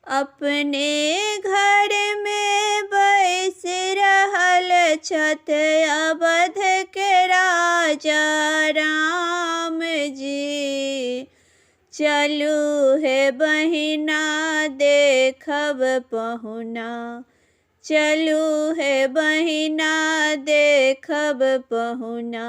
अपने घर में बैस रहल छथ अवध के राजा राम जी। चलू हे बहिना देखब पहुना, चलू हे बहिना देखब पहुना।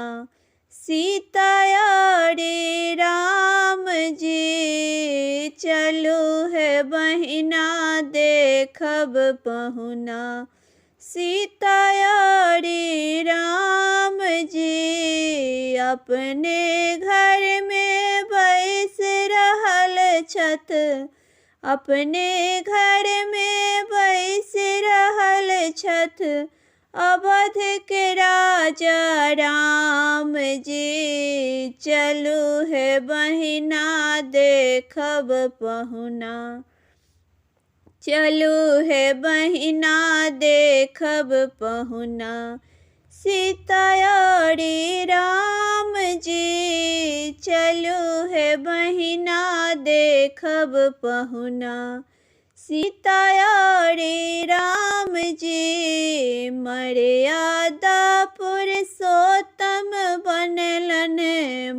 सीता यारी राम जी, चलू हे बहिना देखब पहुना। सीता यारी राम जी, अपने घर में बैस रहल छथ, अपने घर में बैस रहल छथ अवध के राजा राम जी। चलू हे बहिना देखब पहुना, चलू हे बहिना देखब पहुना। सीता यारी राम जी, चलू हे बहिना देखब पहुना। सीता यारी राम जी, मर्यादा पुरुषोत्तम बनलन,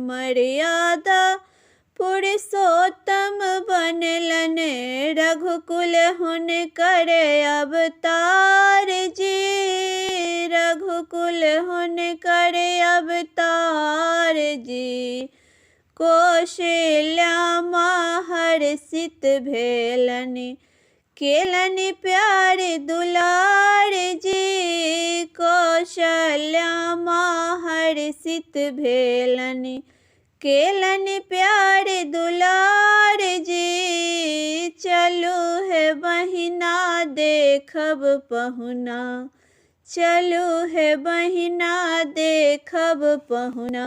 मर्यादा पुरुषोत्तम बनलन। रघुकुल हुनकर अवतार जी, रघुकुल हुनकर अवतार जी। कौशल्या माँ हर्षित भेलन, केलन प्यार दुलार जी। कौशल्या माँ हर्षित भेलन, केलन प्यार दुलार जी। चलू हे बहिना देखब पहुना, चलू हे बहिना देखब पहुना।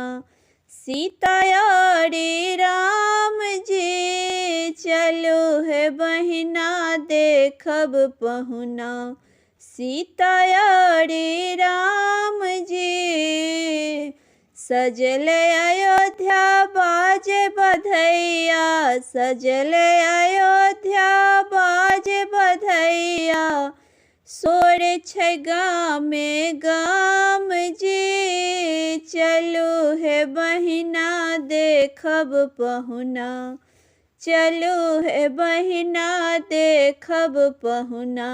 सीता यारी राम जी, चलू हे बहिना देखब पहुना। सीता यारी राम जी, सजल अयोध्या बाजे बधैया, सजल अयोध्या बाजे बधैया। सोर छै गामे गाम जी, चलू हे बहिना देखब पहुना, चलू हे बहिना देखब पहुना।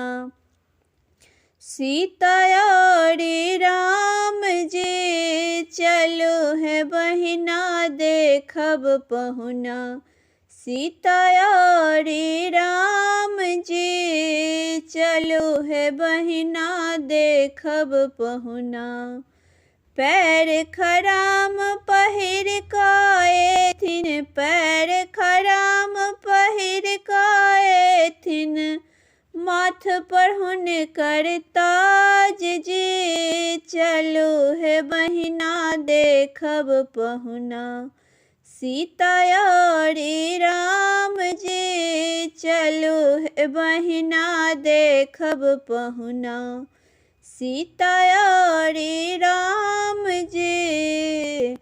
सीता यारी राम जी, चलू हे बहिना देखब पहुना। सीता यारी राम जी, चलू हे बहिना देखब पहुना। पैर खराम पहिर काएथिन, पैर खराम पहिर काएथिन। माथ पर हुनकर ताज जी, चलू हे बहिना देखब पहुना। सीता यारी राम जी, चलू हे बहिना देखब पहुना। सीता यारी राम जी,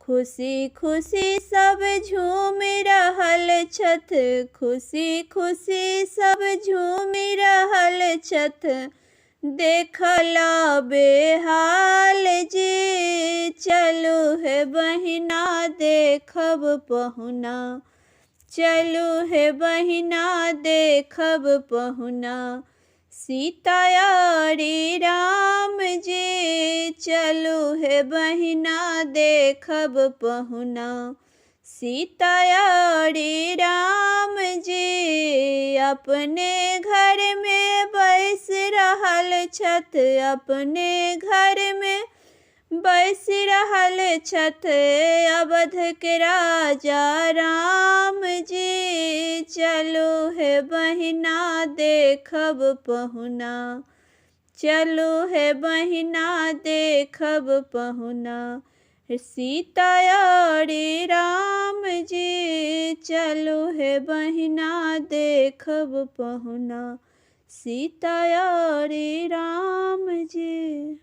खुशी खुशी सब झूम रहल छथ, खुशी खुशी सब झूम रहल छथ। देखला बेहाल जी, चलू हे बहिना देखब पहुना, चलू हे बहिना देखब पहुना। सीता यारी राम जी, चलू हे बहिना देखब पहुना। सीता यारी राम जी, अपने घर में बैस रहल छथ, अपने घर में बैस रहल छथ अवध के राजा राम जी। चलू हे बहिना देखब पहुना, चलू हे बहिना देखब पहुना। सीता यारी राम जी, चलू हे बहिना देखब पहुना। सीता यारी राम जी।